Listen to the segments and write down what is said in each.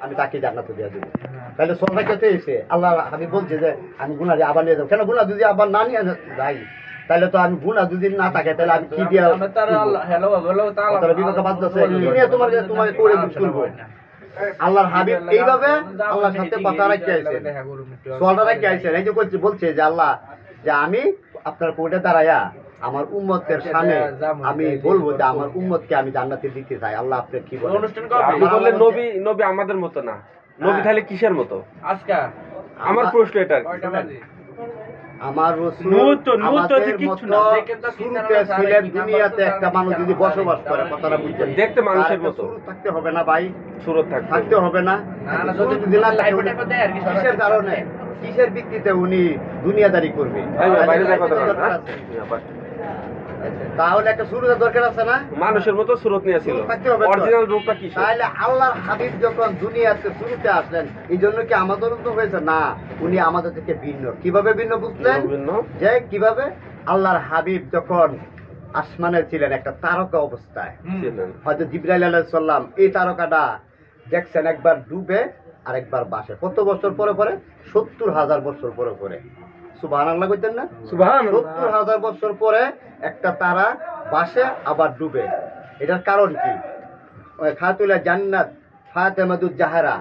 আমি তাকে জান্নাতে দিয়ে দেবো। তাহলে সন্ধ্যা কেটে এসে আল্লাহ হাবিব বলছে যে আমি গুনাহ আবার নিয়ে যাবো। কেন গুনাহ যদি আবার না নিয়ে যাই তাহলে তো আমি গুনাহ যদি না থাকে তাহলে আমি কি দিয়ে বিবেকে বাঁধতেছে কি নিয়ে তোমাকে করে তুলবো। আল্লাহর হাবিব এইভাবে আল্লাহর সাথে কথা রাখতে আইছেন, সোয়ালটা রাখতে আইছেন। এই যে বলছে যে আল্লাহ যে আমি আপনার কোর্টে দাঁড়াইয়া আমার উম্মতের সামনে আমি বলবো যে আমার উম্মতকে আমি জান্নাতে দিতে চাই। আল্লাহ আপনি কি বলেন? আপনি বললেন নবী নবী আমাদের মতো না, নবী তাহলে কিসের মতো? আজকে আমার প্রশ্ন এটা। আমার রাসূল আমাদের মতো শুরুতে ছিলেন। দুনিয়াতে একটা মানুষ যদি বসবাস করে কথাটা বুঝছেন, দেখতে মানুষের মতো থাকতে হবে না ভাই, সুরত থাকতে হবে না। কিসের কারণে কিসের ভিত্তিতে উনি দুনিয়াদারি করবে? তাহলে একটা সুরতের দরকার আছে না? মানুষের মতো সুরত নিয়েছিল, অরিজিনাল রূপটা কি? তাহলে আল্লাহর হাবিব যখন দুনিয়াতে শুরুতে আসলেন এই জন্য কি আমাদের মতো হয়েছে না? উনি আমাদের থেকে ভিন্ন। কিভাবে ভিন্ন বুঝলেন? যে কিভাবে আল্লাহর হাবিব যখন আসমানে ছিলেন একটা তারকা অবস্থায়, হয়তো জিবরাইল আলাইহিস সালাম এই তারকাটা দেখছেন একবার ডুবে আর একবার বাসে। কত বছর পরে পরে? ৭০,০০০ বছর পরে পরে। সুবহানাল্লাহ কইতেন না? সুবহানাল্লাহ। ৭০,০০০ বছর পরে একটা তারা বাসে আবার ডুবে। এটার কারণ কি? ওই খাতুলা জান্নাত ফাতেমাতুজ জাহরা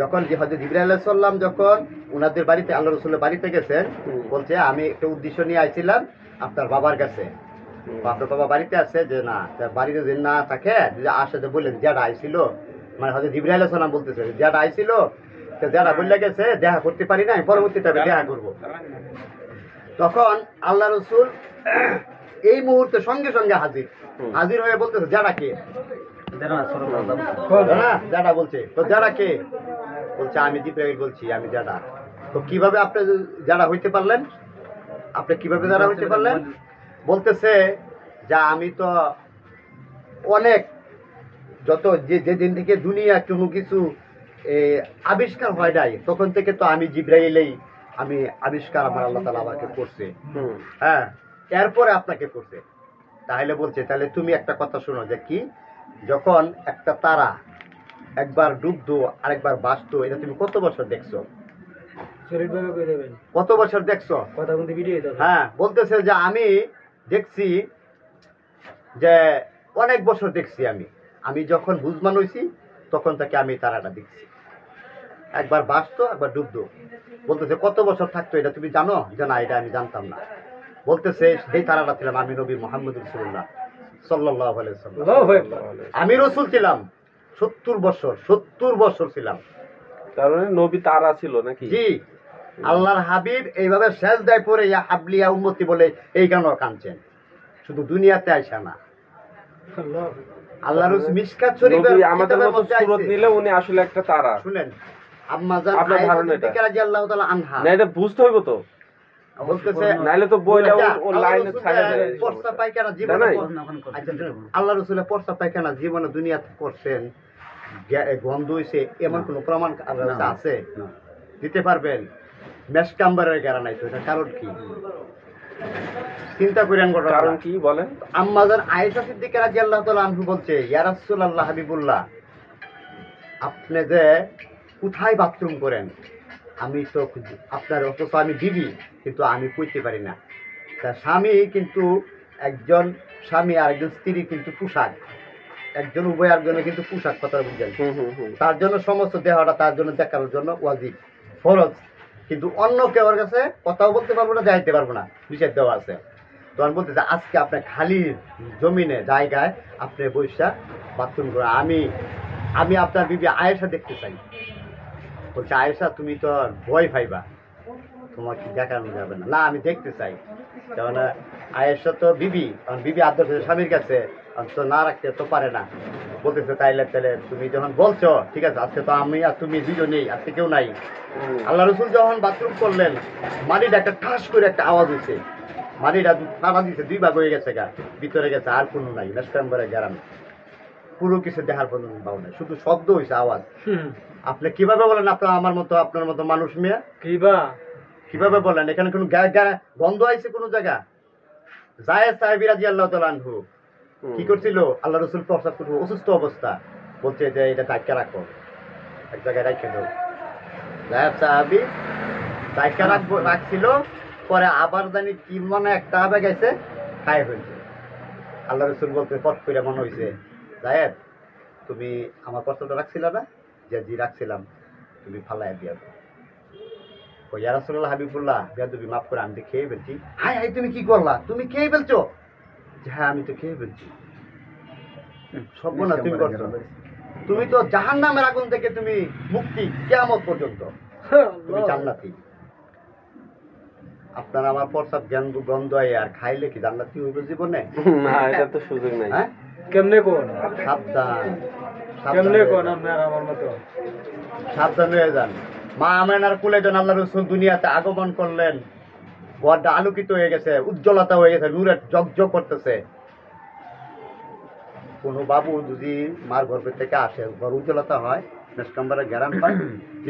যখন হযরত জিবরাইল আলাইহিস সালাম যখন উনাদের বাড়িতে আল্লাহ রাসূলের বাড়িতে গেছেন, বলছে আমি একটা উদ্দেশ্য নিয়ে আইছিলাম আপনার বাবার কাছে। আপনার বাবা বাড়িতে আছে যে না, বাড়িতে যদি না থাকে যদি আসে তো বললেন যেটা আইছিল, মানে হয়তো জিবরাইল আলাইহিস সালাম বলতেছে যেটা আইছিল যারা বললে গেছে দেখা করতে পারি না, পরবর্তীতে দেখা করবো। তখন আল্লাহ রসুল এই মুহূর্তে সঙ্গে সঙ্গে হাজির হয়ে বলতেছে যারা কে? যারা বলছে তো যারা কে? বলছে আমি জিবরাইল বলছি, আমি যারা। তো কিভাবে আপনি যারা হইতে পারলেন? আপনি কিভাবে যারা হইতে পারলেন? বলতেছে যা আমি তো অনেক যত যেদিন থেকে দুনিয়া কোনো কিছু আবিষ্কার হয় নাই তখন থেকে তো আমি জিবরাইলেই আমি আবিষ্কার আমার আল্লাহ তাআলা আমাকে করছে। হ্যাঁ, এরপরে আপনাকে করছে। তাহলে বলছে তাহলে তুমি একটা কথা শোনো যে কি, যখন একটা তারা একবার ডুবতো আরেকবার বাঁচতো এটা তুমি কত বছর দেখছো? কত বছর দেখছো? হ্যাঁ, বলতেছে যে আমি দেখছি যে অনেক বছর দেখছি। আমি যখন বুঝমান হইছি তখন থেকে আমি তারাটা দেখছি, একবার বাঁচতো একবার ডুবতো। বলতেছে কত বছর থাকতো এটা তুমি জানো? যে না, এটা আমি জানতাম না। বলতেছে সেই তারাটা ছিলাম আমি নবী মুহাম্মদ রাসূলুল্লাহ সাল্লাল্লাহু আলাইহি ওয়াসাল্লাম। আমি রাসূল ছিলাম ৭০ বছর ছিলাম। তার মানে নবী তারা ছিল নাকি? জি, আল্লাহর হাবিব এইভাবে সেজদায় পড়ে ইয়া হাবলি ইয়া উম্মতি বলে এই গান কাঁদছেন, শুধু দুনিয়াতে আইসা না। আল্লাহ রাসূল মিশকাত শরীফে আমাদের মতো সুরত নিলে উনি আসলে একটা তারা। শুনেন, আম্মাজান আয়েশা রাদিয়াল্লাহু তাআলা আনহা, না এটা বুঝতে হইব তো, বলতেছে নাইলে তো বইলা ও লাইনে ছাড়া যায়। পর্দা পায়খানা জীবনে আল্লাহ রাসূলের পর্দা পায়খানা জীবনে দুনিয়াতে করছেন, গন্ধ হইছে এমন কোন প্রমাণ আছে? দিতে পারবেন? মেশকাম্বারের গারা নাই তো, এটা কারণ কি? চিন্তা করেন কারণ কি বলেন? আম্মাজান আয়েশা সিদ্দিকা রাদিয়াল্লাহু তাআলা আনহা বলছে ইয়া রাসূলুল্লাহ হাবিবুল্লাহ, আপনি যে কোথায় বাথরুম করেন? আমি তো আপনার অথচ আমি বিবি কিন্তু আমি কইতে পারি না। তার স্বামী কিন্তু একজন স্বামী আর একজন স্ত্রী কিন্তু পোশাক, একজন উভয় একজনের কিন্তু পোশাক, কথা বুঝছেন? তার জন্য সমস্ত দেহটা তার জন্য দেখানোর জন্য ওয়াজিব, ফরজ। কিন্তু অন্য কেউ কাছে কথাও বলতে পারবো না, যাইতে পারবো না, নিষেধ দেওয়া আছে। তখন বলতেছে আজকে আপনার খালি জমিনে জায়গায় আপনি বৈশা বাথরুম করে আমি আপনার বিবি আয়েশা দেখতে চাই। বলছে আয়েশা তুমি তো ভয় পাইবা, তোমার কি দেখানো যাবে না। না, আমি দেখতে চাই। কারণ আয়েশা তো বিবি, কারণ বিবি আদর্শ স্বামীর কাছে তো না রাখতে তো পারে না। বলতেছে তাইলে তুমি যখন বলছো ঠিক আছে, আজকে তো আমি আর তুমি দুজনেই, আজকে কেউ নাই। আল্লাহ রসুল যখন বাথরুম করলেন মাটিটা একটা ঠাস করে একটা আওয়াজ হয়েছে, মাটিটা ফাটা দিচ্ছে, 2 ভাগ হয়ে গেছে, গা ভিতরে গেছে, আর কোনো নাই, মেসকাম্বারে গেরাম পুরো কিছু দেখার পর্যন্ত পাও না, শুধু শব্দ হয়েছে, আওয়াজ। আপনি কিভাবে বলেন আপনার আমার মতো আপনার মতো মানুষ মেয়ে? কিভাবে বলেন? এখানে কোন গন্ধ আইছে কোন জায়গা? জায়েদ সাহেব রাদিয়াল্লাহু তাআলা আনহু কি করছিল? আল্লাহ রাসূল প্রস্রাব করতে অসুস্থ অবস্থা, বলছে যে এটা ঢাকা রাখো। এক জায়গায় রেখে দাও। জায়েদ সাহাবি রাইখা রাখছিল, পরে আবার জানি কি মনে একটা আবে গেছে, খায় ফেলছে। আল্লাহ রসুল বলতে পট করে মনে হয়েছে, জায়েদ তুমি আমার কষ্টটা রাখছিলা না? যে জি রাখছিলাম, তুমি ফালাই দিয়া দাও। ওই ইয়া রাসূলুল্লাহ হাবিবুল্লাহ, তুমি মাফ করে, আমি তো খেয়ে ফেলছি। হাই হাই, তুমি কি করলা? তুমি খেয়ে ফেলছো? যে হ্যাঁ আমি তো খেয়ে ফেলছি। সব না তুমি করছো, তুমি তো জাহান্নামের আগুন থেকে তুমি মুক্তি কিয়ামত পর্যন্ত, তুমি জান্নাতি। আপনার আমার প্রসাব গন্ধ হয় আর খাইলে কি জান্নাতি হইব জীবনে? না, এটা তো সুযোগ নাই। হ্যাঁ কেমনে কোন সাবধান, কেমনে কোন আপনার আমার মতো সাবধান হয়ে যান। মা আমেনার কুলে যখন আল্লাহ রসুল দুনিয়াতে আগমন করলেন, ঘরটা আলোকিত হয়ে গেছে, উজ্জ্বলতা হয়ে গেছে, নূরে ঝকঝক করতেছে। কোন বাবু যদি মার গর্ভের থেকে আসে, ঘর উজ্জ্বলতা হয়, মেসকাম্বারের গ্যারান পায়।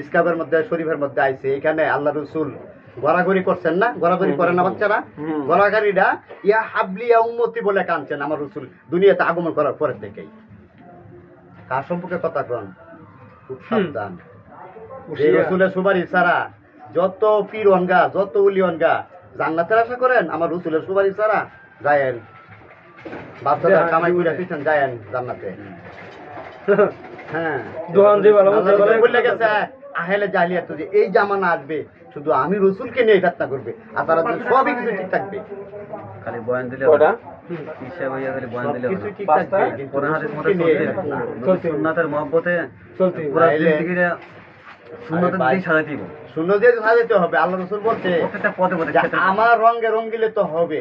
ইসকাবের মধ্যে শরীফের মধ্যে আইছে, এখানে আল্লাহ রসুল গড়াগড়ি করছেন না? গড়াগড়ি করেন না বাচ্চারা? গড়াগড়িটা ইয়া হাবলি ইয়া উম্মতি বলে কাঁদছেন আমার রসুল দুনিয়াতে আগমন করার পরের থেকেই। কার সম্পর্কে কথা কন? খুব সাবধান। এই রসুলের সুপারিশ ছাড়া যত পীর অনগা, যত উলি অনগা জান্নাতের আশা করেন, আমার রসুলের সুপারিশ ছাড়া যায়েন বাচ্চাদের কামাই করে পিছন যায়েন জান্নাতে। হ্যাঁ, দোহান দিয়ে ভালো বলে গেছে আহেলে জাহিলিয়াত যে এই জামানা আসবে, শুধু আমি রসুলকে নিয়ে ফেতনা করবে, আর তারা সবই কিছু ঠিক থাকবে। খালি বয়ান দিলে ওটা হিসাব হইয়া খালি বয়ান দিলে সবকিছু ঠিক পাঁচটা থাকবে, কিন্তু কোরআন হাদিস মতে রসুলকে নিয়ে চলতে ফেতনা। নবী সুন্নাতের মহব্বতে চলতে পুরা তাইলে- জিন্দেগিটা সুন্নাতের দিকেই সাজাতে দিব। শূন্য দিয়ে সাজাতে হবে। আল্লাহ রসুল বলছে প্রত্যেকটা পদে পদে যে ক্ষেত্রে আমার রঙে রঙ্গিলে তো হবে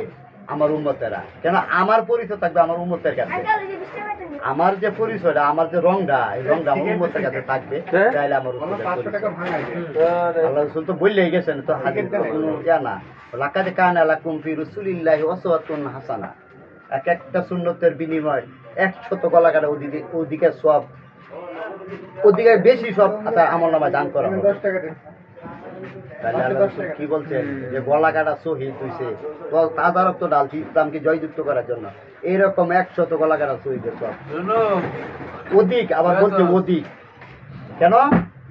আমার উম্মতেরা, কেন আমার পরিচয় থাকবে আমার উম্মতের কাছে। আমার যে পরিচয়টা, আমার যে রংটা, এই রংটা আমার উম্মতের কাছে থাকবে, হ্যাঁ? তাইলে আমার উম্মতের পরিচয়। আল্লাহ রাসূল তো বললেই গেছেন, তো হাদিস তো কোনো ইয়া না, লাকাদ কানা লাকুম ফি রাসূলিল্লাহি উসওয়াতুন হাসানা। এক একটা সুন্নতের বিনিময় 100 গলা কাটা ওদিকে সব, ওদিকে বেশি সব আমলনামায় দান করা হবে। তাহলে আল্লাহ রাসূল কি বলছেন যে গলা কাটা শহীদ হইছে, তো তাদারক তো ডালছি ইসলামকে জয়যুক্ত করার জন্য, এরকম 100 গলা কাটা শহীদের সব অধিক। আবার বলছে অধিক কেন?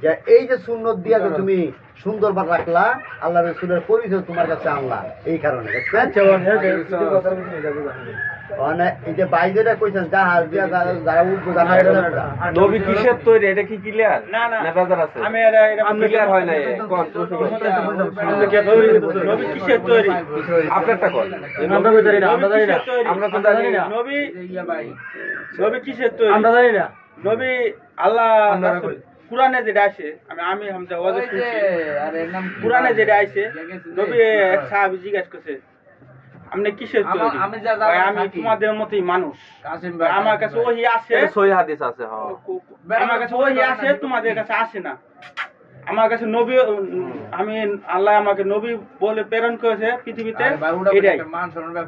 যে এই যে সুন্নত দিয়া যে তুমি সুন্দর রাখলা, আল্লাহ রসুলের পরিচয় তোমার কাছে আনলা, এই কারণে দেখছেন। মানে এই যে বাইরেটা কইছেন জাহাজ দিয়া যারা উঠবো নবী কিসের তৈরি, এটা কি ক্লিয়ার? না বাজার আছে, আমি ক্লিয়ার হয় না। নবী কিসের তৈরি? আপনারটা কর। আমরা তো জানি না, আমরা জানি না, আমরা তো জানি না। নবী নবী কিসের তৈরি আমরা জানি না। নবী আল্লাহ কুরআনে যেটা আছে, আমি হামজা ওয়াজ শুনছি, কুরআনে যেটা আছে, নবী এক সাহাবী জিজ্ঞাসা করছে আপনি কিসের তৈরি? ভাই, আমি তোমাদের মতই মানুষ, আমার কাছে ওহী আছে, এটা সহিহ হাদিস আছে। হ্যাঁ, আমার কাছে ওহী আছে, তোমাদের কাছে আসে না। আমার কাছে নবী, আমি আল্লাহ আমাকে নবী বলে প্রেরণ করেছে পৃথিবীতে, এটাই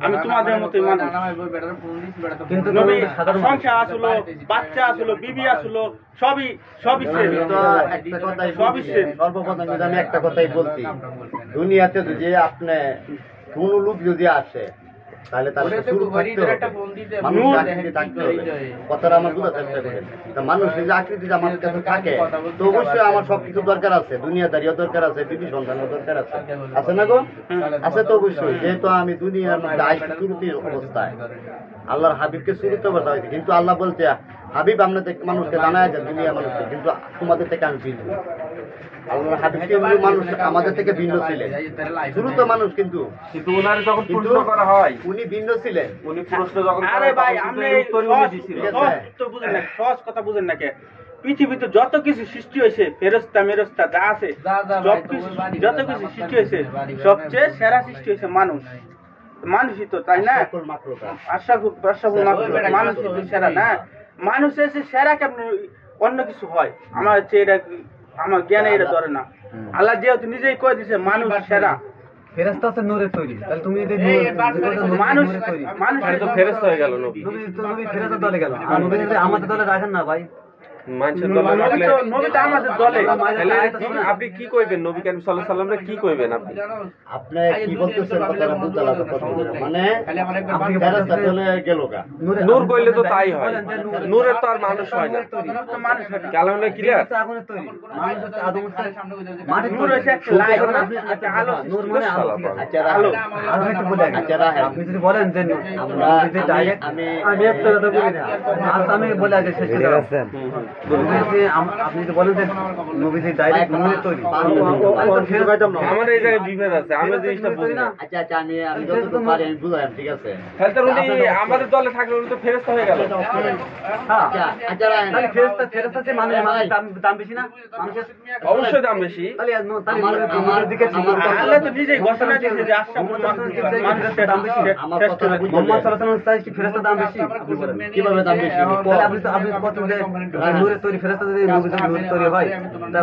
আমি তোমাদের মতই মানুষ। কিন্তু নবী সাধারণ সংসার আসলো, বাচ্চা আসলো, বিবি আসলো, সবই আমি তো একটা কথাই বলছি, সর্বপ্রথম যদি আমি একটা কথাই বলছি, দুনিয়াতে যদি আপনি কোন লোক যদি আসে, তাহলে তার শুরু থাকতে হবে, মানুষ আকৃতি থাকতে হবে। কথাটা আমার বুঝার চেষ্টা করেন। তা মানুষ যদি আকৃতি আমার কাছে থাকে, তো অবশ্যই আমার সবকিছু দরকার আছে, দুনিয়াদারিও দরকার আছে, বিবি সন্তানও দরকার আছে, আছে না গো? আছে তো অবশ্যই। যেহেতু আমি দুনিয়ার মধ্যে আইসি শুরুতে অবস্থায়, আল্লাহর হাবিবকে শুরুতে অবস্থা হয়েছে, কিন্তু আল্লাহ বলছে হাবিব আপনাদের মানুষকে জানায় যে দুনিয়া মানুষকে, কিন্তু তোমাদের থেকে আমি ভিন্ন। আল্লাহর হাবিবকে মানুষ আমাদের থেকে ভিন্ন ছিলেন, শুরুতে মানুষ, কিন্তু কিন্তু ওনার যখন প্রশ্ন করা হয়, উনি ভিন্ন ছিলেন। উনি প্রশ্ন যখন করা আরে হয়, ভাই, তখন আপনি কিন্তু এই উত্তরই উনি দিছিলেন। বুঝেন না, সহজ কথা বুঝেন না কে? পৃথিবীতে যত কিছু সৃষ্টি হয়েছে, ফেরেশতা মেরেশতা যা আছে, যত কিছু সৃষ্টি হয়েছে, সবচেয়ে সেরা সৃষ্টি হয়েছে মানুষ। মানুষই তো, তাই না? সকল মাত্রটা মানুষই তো সেরা না? মানুষ এসে সেরা কেমন অন্য কিছু হয়? আমার হচ্ছে এটা, আমার জ্ঞানে এটা ধরে না। আল্লাহ যেহেতু নিজেই কয়ে দিছে মানুষ সেরা, ফেরেশতা হচ্ছে নূরের তৈরি, তাহলে তুমি যদি মানুষ তৈরি, মানুষ তাহলে তো ফেরেশতা হয়ে গেল নবী। নবী ফেরেশতার দলে গেল, আর নবী যদি আমাদের দলে রাখেন না ভাই, মানুষের দলে রাখলে নবী তো আমাদের দলে। তাহলে আপনি কি কইবেন নবী করিম সাল্লাল্লাহু আলাইহি সাল্লামরে কি কইবেন আপনি? আপনি কি বলতেছেন কথাটা বুঝতে লাগবে প্রথমে। মানে আপনি কি ফেরেশতা চলে গেল গা। নূর কইলে তো তাই হয়, নূরের তো আর মানুষ হয় না। কালামে ক্লিয়ার? আগুনের তৈরি, মানুষ হচ্ছে আদম হচ্ছে মাটির নূর হচ্ছে একটা লাইট, একটা আলো। নূর মানে আলো, ঠিক আছে। আচ্ছা রাহেন। আরো একটু বলে আগে। আচ্ছা রাহেন। আপনি যদি বলেন যে আমরা যদি ডাইরেক্ট আমি একটা কথা বলি না, আচ্ছা আমি বলে আগে শেষ করে দেব। আপনি যদি বলেন যে নবী যে ডাইরেক্ট নূরের তৈরি, আমি তো ফেরত পাইতাম না। আমার এই জায়গায় বিভেদ আছে, আমি জিনিসটা বুঝি না। আচ্ছা আচ্ছা আমি যতটুকু পারি আমি বুঝাইম, ঠিক আছে। তাহলে তো উনি আমাদের দলে থাকলে উনি তো ফেরেশতা হয়ে গেল। হ্যাঁ, আচ্ছা আচ্ছা রাহেন। তাহলে ফেরেশতা যে মানুষের দাম বেশি না মানুষের, অবশ্যই দাম বেশি। তাহলে আমার দিকে আল্লাহ তো নিজেই ঘোষণা দিয়েছে যে আশরাফুল মানুষের দাম বেশি। আমার কথাটা বুঝতে মোহাম্মদ সাল্লাল্লাহু আলাইহি ওয়াসাল্লাম কি ফেরেশতার দাম বেশি? আপনি বলেন কিভাবে দাম বেশি? তাহলে আপনি কত যে নূরের তৈরি ফেরেশতা যদি নূরের তৈরি হয়, তা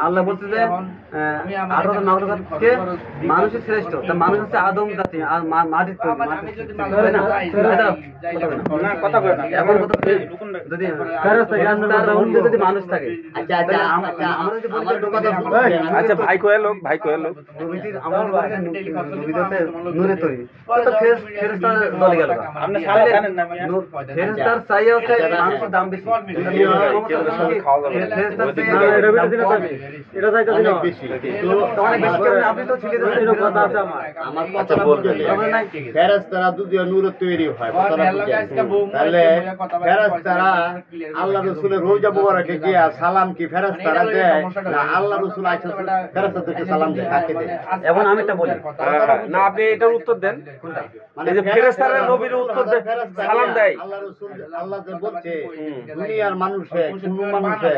আল্লাহ বলছে যে 18 মাখলুকাতকে মানুষের শ্রেষ্ঠ, তা মানুষ হচ্ছে আদম জাতি আর মাটির তৈরি, তাই না? না কথা বলে না। এমন কথা যদি ফেরেশতার মধ্যে যদি মানুষ থাকে, আচ্ছা আচ্ছা আমরা যদি বলি আমার যে কথা শুনছেন? আচ্ছা ভাই কয়ে লোক, ভাই কয়ে লোক। নবীজির আমরা বলি নবীতে নূরের তৈরি, তো ফেরেশতার দলে গেল। আপনি সারা জানেন না মিয়া। ফেরেশতার চাইয়া হচ্ছে মানুষের দাম বেশি। অনেক বেশি। কিন্তু অনেক বেশি কেমন? আপনি তো ছেলে কথা আছে আমার কথা বলবেন। ফেরেশতারা যদিও নূরের তৈরি হয়, কথাটা বুঝেন। তাহলে ফেরেশতারা আল্লাহ রাসূলের রওজা মুবারকে গিয়া সালাম কি ফেরেশতারা দেয় না আল্লাহ রাসূল আইসা ফেরেশতাদেরকে সালাম দেয়, কাকে দেয়? এখন আমি একটা বলি, না আপনি এটার উত্তর দেন। এই যে ফেরেশতারা নবীর উত্তর দেয়, সালাম দেয়। আল্লাহ রাসূল আল্লাহ যে বলছে দুনিয়ার মানুষে কোন মানুষে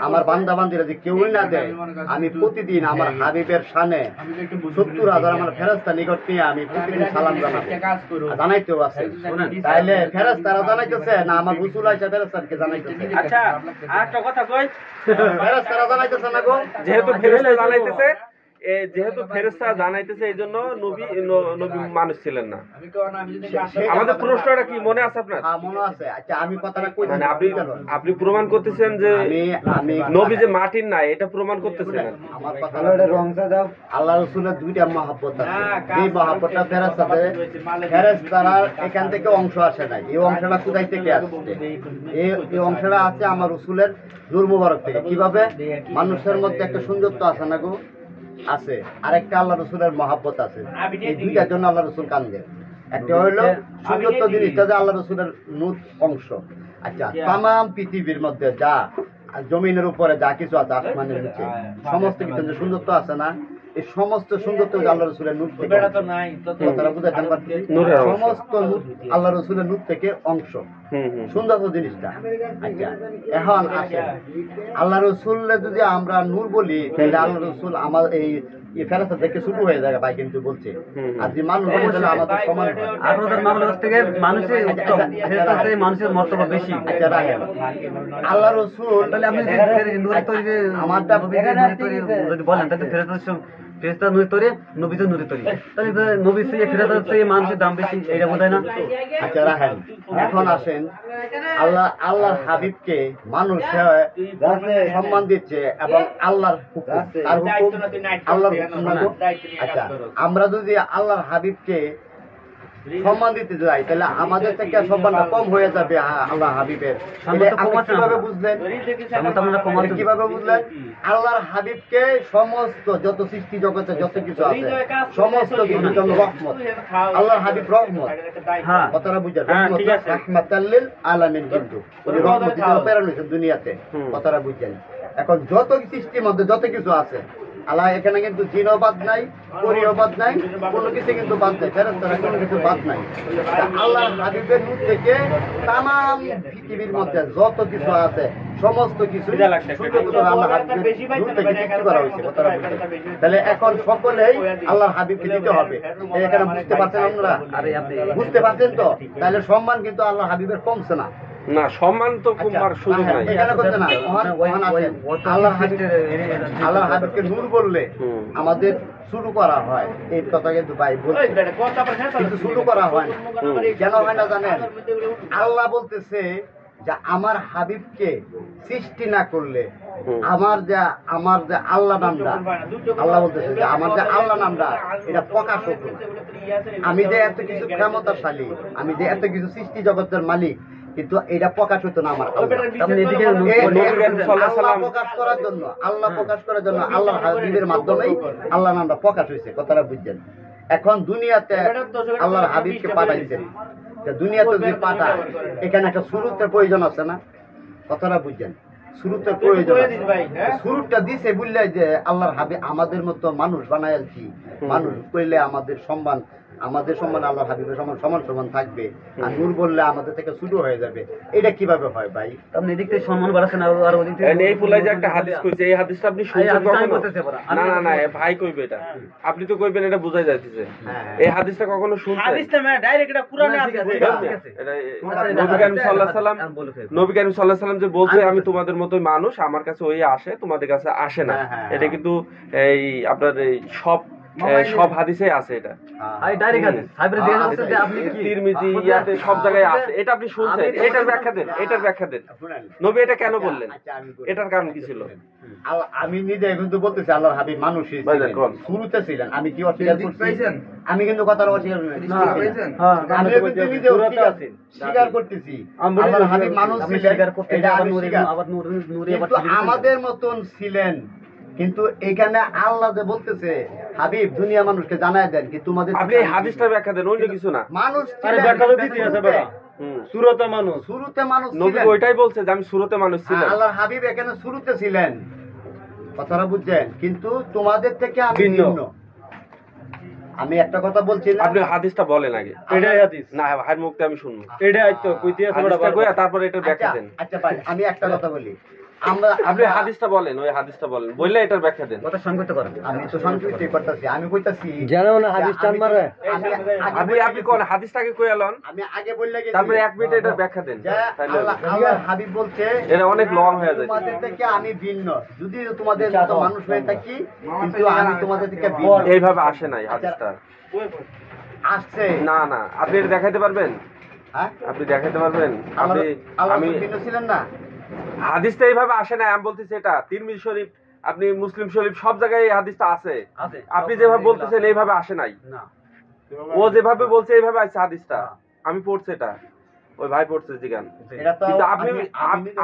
আমার বান্দা বান্দিরা যে কেউই না দেয়, আমি প্রতিদিন আমার হাবিবের শানে 70,000 আমার ফেরেশতা নিকট নিয়ে আমি প্রতিদিন সালাম জানাবো, জানাইতেও আছে। তাইলে ফেরেশতারা জানাইতেছে না আমার রাসূল আইসা ফেরেশতাকে জানাইতেছে? আচ্ছা আরেকটা কথা কই, ফেরেশতারা জানাইতেছে না গো? যেহেতু ফেরেশতা জানাইতেছে, যেহেতু ফেরেশতা জানাইতেছে এই জন্য নবী নবী মানুষ ছিলেন না। আমাদের প্রশ্নটা কি মনে আছে আপনার? হ্যাঁ মনে আছে। আচ্ছা আমি কথাটা কই মানে আপনি প্রমাণ করতেছেন যে আমি নবী যে মাটির নাই, এটা প্রমাণ করতেছেন। আমার কথাটা রংটা দাও। আল্লাহ রাসূলের দুইটা মহব্বত আছে। এই মহব্বতটা ফেরেশতারা এখান থেকে অংশ আসে নাই। এই অংশটা কোথায় থেকে আসছে? এই অংশটা আছে আমার রাসূলের নূর মুবারক থেকে। কিভাবে? মানুষের মধ্যে একটা সুন্দরত্ব আছে না গো? আছে। আরেকটা আল্লাহ রাসূলের মহব্বত আছে। এই দুইটার জন্য আল্লাহ রাসূল কাঁদেন। একটা হইলো সুন্দরত্ব জিনিসটা যে আল্লাহ রাসূলের নূর অংশ। আচ্ছা তামাম পৃথিবীর মধ্যে যা জমিনের উপরে যা কিছু আছে, আসমানের নিচে সমস্ত কিছু যে সুন্দরত্ব আছে না, এই সমস্ত সুন্দরত্ব আল্লাহ রাসূলের নূর থেকে। কথাটা বুঝাতে পারছি? সমস্ত নূর আল্লাহ রাসূলের নূর থেকে অংশ, সুন্দর জিনিসটা। আচ্ছা এখন আসেন আল্লাহ রাসূলের যদি আমরা নূর বলি, তাহলে আল্লাহ রাসূল আমার এই ফেরেশতা থেকে শুরু হয়ে যায় ভাই, কিন্তু বলছে আর যে মানুষ তাহলে আমাদের সমান হয়। 18,000 মাখলুকাত থেকে মানুষের উত্তম, ফেরেশতার চেয়ে মানুষের মর্তবা বেশি। আচ্ছা রাখেন আল্লাহ রাসূল তাহলে আপনি নূরের তৈরি আমারটা নূরের তৈরি যদি বলেন, তাহলে ফেরেশতা নূরের তৈরি, নবী তো নূরের তৈরি, তাহলে নবীর চেয়ে ফেরেশতার চেয়ে মানুষের দাম বেশি, এটা বোঝায় না? আচ্ছা রাখেন এখন আসেন আল্লাহর হাবিবকে মানুষ সম্মান দিচ্ছে এবং আল্লাহর হুকুম, তার হুকুম আল্লাহর হুকুম না গো? আচ্ছা আমরা যদি আল্লাহর হাবিবকে সম্মান দিতে যাই, তাহলে আমাদের থেকে সম্মানটা কম হয়ে যাবে আল্লাহ হাবিবের। আপনি কিভাবে বুঝলেন? কিভাবে বুঝলেন? আল্লাহর হাবিবকে সমস্ত যত সৃষ্টি জগতে যত কিছু আছে সমস্ত কিছুর জন্য রহমত। আল্লাহর হাবিব রহমত, কথাটা বুঝলেন? রাহমাতাল লিল আলামিন, কিন্তু উনি রহমত হিসেবে প্রেরণ হয়েছেন দুনিয়াতে, কথাটা বুঝলেন? এখন যত সৃষ্টির মধ্যে যত কিছু আছে আল্লাহ এখানে কিন্তু জিনও বাদ নাই, পরীও বাদ নাই, কোনো কিছু কিন্তু বাদ নাই, ফেরেশতারা কোনো কিছু বাদ নাই। আল্লাহ হাবিবের নূর থেকে তামাম পৃথিবীর মধ্যে যত কিছু আছে সমস্ত কিছু আল্লাহ হাবিবের নূর থেকে সৃষ্টি করা হয়েছে, কথাটা বুঝলেন? তাহলে এখন সকলেই আল্লাহর হাবিবকে দিতে হবে। এখানে বুঝতে পারছেন আপনারা? বুঝতে পারছেন তো? তাহলে সম্মান কিন্তু আল্লাহ হাবিবের কমছে না। না সম্মান তো কমার সুযোগ নাই। এখানে করছে না। আল্লাহ হাবিবকে নূর বললে আমাদের শুরু করা হয়, এই কথা কিন্তু ভাই বলছে, কিন্তু শুরু করা হয় না। কেন হয় না জানেন? আল্লাহ বলতেছে যে আমার হাবিবকে সৃষ্টি না করলে আমার যে আল্লাহ নামটা, আল্লাহ বলতেছে যে আমার যে আল্লাহ নামটা এটা প্রকাশ হতো না। আমি যে এত কিছু ক্ষমতাশালী, আমি যে এত কিছু সৃষ্টি জগতের মালিক, কিন্তু এটা প্রকাশ হতো না আমার আল্লাহ। আল্লাহ প্রকাশ করার জন্য, আল্লাহ প্রকাশ করার জন্য আল্লাহ হাবিবের মাধ্যমেই আল্লাহ নামটা প্রকাশ হয়েছে। কথাটা বুঝছেন? এখন দুনিয়াতে আল্লাহর হাবিবকে পাঠাইছেন, দুনিয়াতে যদি পাঠায় এখানে একটা শুরুতে প্রয়োজন আছে না? কথাটা বুঝছেন? শুরুতে প্রয়োজন আছে। শুরুটা দিছে বললে যে আল্লাহর হাবিব আমাদের মতো মানুষ বানাইছি, মানুষ করলে আমাদের সম্মান আল্লাহর হাবিবের সমান থাকবে, আর নূর বললে আমাদের থেকে শুরু হয়ে যাবে। এটা কিভাবে হয় ভাই? আপনি এদিক থেকে সম্মান বাড়াচ্ছেন আর ওদিক থেকে এই ফুলাই যে একটা হাদিস কইছে, এই হাদিসটা আপনি শুনছেন কখনো? না ভাই কইবে এটা, আপনি তো কইবেন, এটা বোঝাই যাচ্ছে। এই হাদিসটা কখনো শুনছেন? হাদিসটা মানে ডাইরেক্ট এটা কুরআনে আছে। এটা নবী করিম সাল্লাল্লাহু আলাইহি সাল্লাম, নবী করিম সাল্লাল্লাহু আলাইহি সাল্লাম যে বলছে আমি তোমাদের মতোই মানুষ, আমার কাছে ওই আসে, তোমাদের কাছে আসে না। এটা কিন্তু এই আপনার এই সব হাদিসে আছে। এটা ডাইরেক্ট হাদিস সাহেবের দিয়ে বলতে যে আপনি কি তিরমিজি ইয়াতে সব জায়গায় আছে। এটা আপনি শুনছেন? এটার ব্যাখ্যা দেন। নবী এটা কেন বললেন? এটার কারণ কি ছিল? আমি নিজে কিন্তু বলতেছি আল্লাহর হাবিব মানুষই শুরুতে ছিলেন। আমি কি অস্বীকার করছি? আমি কিন্তু কথাটা অস্বীকার করি না। আমি কিন্তু নিজেও স্বীকার করতেছি আল্লাহর হাবিব মানুষ ছিলেন, এটা আমি স্বীকার। কিন্তু আমাদের মতন ছিলেন, কিন্তু এখানে আল্লাহ যে বলতেছে হাবিব দুনিয়া মানুষকে জানায় দেন কি তোমাদের। আপনি এই হাদিসটার ব্যাখ্যা দেন, অন্য কিছু না। মানুষ শুরুতে মানুষ নবী ওইটাই বলছে যে আমি শুরুতে মানুষ ছিলাম। আল্লাহর হাবিব এখানে শুরুতে ছিলেন, কথাটা বুঝছেন? কিন্তু তোমাদের থেকে আমি ভিন্ন। আমি একটা কথা বলছি না, আপনি হাদিসটা বলেন আগে। এটাই হাদিস না ভাইয়ের মুখতে আমি শুনবো। এটাই তো কইতে আছে হাদিসটা কইয়া তারপরে এটার ব্যাখ্যা দেন। আচ্ছা ভাই, আমি একটা কথা বলি। আপনি হাদিসটা বলেন, ওই হাদিসটা বলেন, বললে এটার ব্যাখ্যা দেন। কথা সংযুক্ত করেন। আমি তো সংযুক্ত করতেছি, আমি কইতাছি জানো না হাদিস টান মারে। আপনি কোন হাদিসটাকে কইয়ালন, আমি আগে বললে গেছি, তারপরে 1 মিনিট এটার ব্যাখ্যা দেন। আল্লাহর হাবিব বলছে এটা অনেক লং হয়ে যায়। তোমাদের থেকে আমি ভিন্ন, যদি তোমাদের মতো মানুষ হয়ে থাকি, কিন্তু আমি তোমাদের থেকে ভিন্ন। এইভাবে আসে নাই হাদিসটা, আসছে না আপনি এটা দেখাইতে পারবেন? হ্যাঁ, আপনি দেখাইতে পারবেন? আমি ভিন্ন ছিলেন না। হাদিসটা এইভাবে আসে না, আমি বলতেছি এটা তিরমিজি শরীফ, আপনি মুসলিম শরীফ, সব জায়গায় এই হাদিসটা আছে। আপনি যেভাবে বলতেছেন এইভাবে আসে নাই। ও যেভাবে বলছে এইভাবে আসছে হাদিসটা, আমি পড়ছি এটা, ওই ভাই পড়ছে জিগান। কিন্তু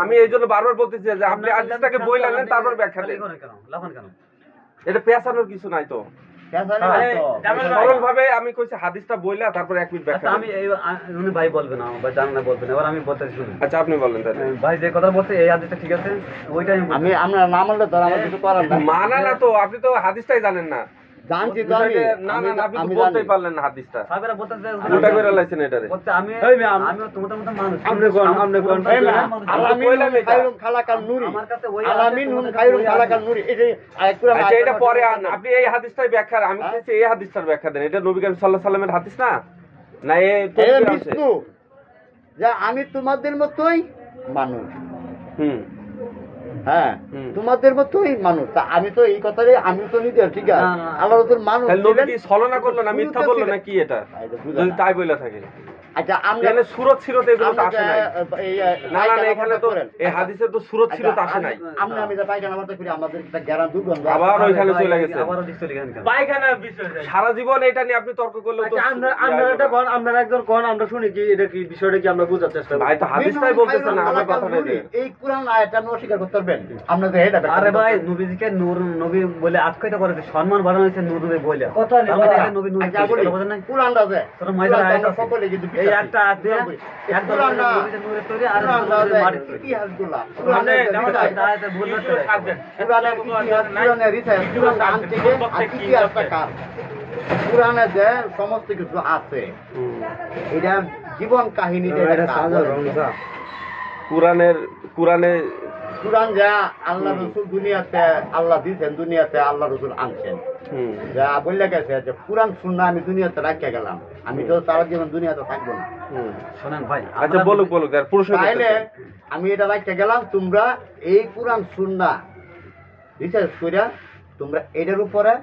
আমি এই জন্য বারবার বলতেছি যে আপনি হাদিসটাকে বই লাগলেন, তারপর ব্যাখ্যা দেন। এটা পেছানোর কিছু নাই তো, সরল ভাবে আমি কইছি হাদিসটা বইলা তারপর 1 মিনিট ব্যাখ্যা। আমি উনি ভাই বলবে না, ভাই জান না বলবে না, এবার আমি বলতে শুনুন। আচ্ছা আপনি বলেন তাহলে। ভাই যে কথা বলছে এই হাদিসটা ঠিক আছে, ওইটাই আমি আমরা না মানলে তো আমার কিছু করার নাই। মানা না তো, আপনি তো হাদিসটাই জানেন না। জানছি তো আমি। না আপনি তো বলতেই পারলেন না হাদিসটা। সাহেবরা বলতেছে উল্টা করে লাইছেন এটারে। বলতে আমি তোমাদের মতো মানুষ। আপনি কোন আলামিন খায়রুম খালাকাল নূরি, আমার কাছে ওই আলামিন খায়রুম খালাকাল নূরি, এই যে আয়াতুল। আচ্ছা এটা পরে আপনি এই হাদিসটাই ব্যাখ্যা, আমি বলছি এই হাদিসটার ব্যাখ্যা দেন। এটা নবী করিম সাল্লাল্লাহু আলাইহি সাল্লামের হাদিস না? না এই বিষ্ণু যে আমি তোমাদের মতোই মানুষ। হ্যাঁ, তোমাদের মতোই মানুষ। তা আমি তো এই কথাটাই, আমি তো নিজে ঠিক আছে আল্লাহ রাসূল মানুষ। নবী কি ছলনা করলো না, মিথ্যা বললো না কি? এটা যদি তাই বইলা থাকে। আচ্ছা আমরা সুরত ছিরত এগুলো তো আসে নাই। না এখানে তো এই হাদিসে তো সুরত ছিরত আসে নাই। আমি যা পায়খানা করতে করি আমাদের একটা গ্যারান দুর্গন্ধ আবার ওইখানে চলে গেছে। আবারও দিক চলে গেছে পায়খানা বিষয়। সারা জীবন এটা নিয়ে আপনি তর্ক করলে তো আমরা এটা কোন, আমরা একজন কোন, আমরা শুনি কি এটা কি বিষয়টা কি আমরা বোঝার চেষ্টা করি। ভাই তো হাদিসটাই বলতেছে না, আমার কথা নাই। এই কুরআন আয়াতটা আপনি অস্বীকার করতে পারবেন? আমরা যে এটা আরে ভাই নবীজিকে নূর নবী বলে আখ্যায়িত করেছে, সম্মান বাড়ানো হয়েছে নূর নবী বলে। কথা নেই নবী নূর বলে নাই। কুরআনটা আছে, তোর ময়দান আয়াত আছে, সকলে কিন্তু এই একটা আছে একদম নবীদের নূরের তৈরি আর নূরের মাটির তৈরি। ইতিহাসগুলা মানে আয়াতে ভুল হচ্ছে। কুরআনের ইতিহাস, কুরআন আন থেকে আর ইতিহাসটা কার? কুরআনে যে সমস্ত কিছু আছে, এটা জীবন কাহিনীটা কোরআনে কুরআন যা আল্লাহ রসুল দুনিয়াতে আল্লাহ দিয়েছেন, দুনিয়াতে আল্লাহ রসুল আনছেন, যা বললে গেছে যে কুরআন সুন্নাহ আমি দুনিয়াতে রাখিয়া গেলাম, আমি তো সারা জীবন দুনিয়াতে থাকবো না। শোনেন ভাই, আচ্ছা বলুক তাইলে আমি এটা রাখিয়া গেলাম, তোমরা এই কুরআন সুন্নাহ রিসার্চ কইরা তোমরা এটার উপরে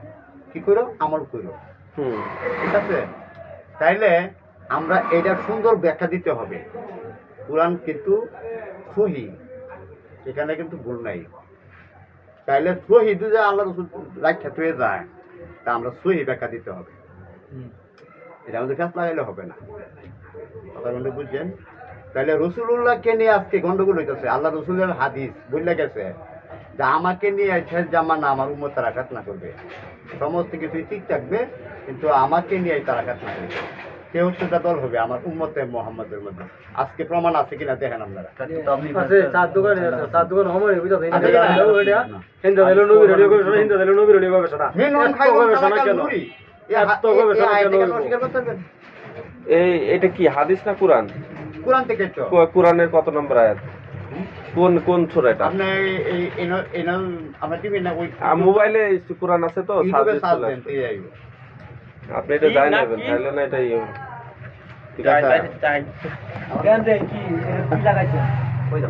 কি করো, আমল করো, ঠিক আছে? তাইলে আমরা এটার সুন্দর ব্যাখ্যা দিতে হবে। কোরআন কিন্তু সহি, এখানে কিন্তু ভুল নাই। তাইলে সহি যদি আল্লাহ রসুল ব্যাখ্যা হয়ে যায়, তা আমরা সহি ব্যাখ্যা দিতে হবে, এটা আমাদের কাছে লাগাইলে হবে না। কথা বলতে বুঝছেন? তাহলে রসুল্লাহকে নিয়ে আজকে গন্ডগোল হইতেছে। আল্লাহ রসুলের হাদিস বললে গেছে যে আমাকে নিয়ে শেষ জামানা আমার উম্মত তারা আঘাত না করবে, সমস্ত কিছুই ঠিক থাকবে, কিন্তু আমাকে নিয়ে তারা আঘাত না করবে। কে হচ্ছে দল হবে আমার উম্মতে মোহাম্মদের মধ্যে। আজকে প্রমাণ আছে কিনা দেখেন আপনারা। এটা কি হাদিস না কোরআন? কোরআন থেকে তো। কোরআনের কত নম্বর আয়াত? কোন সূরা এটা? আপনি আমরা টিভি না ওই মোবাইলে কোরআন আছে তো, ইউটিউবে সার্চ দেন, এই আইবো। আপনি এটা জানেন তাহলে না, এটাই কি লাগাইছে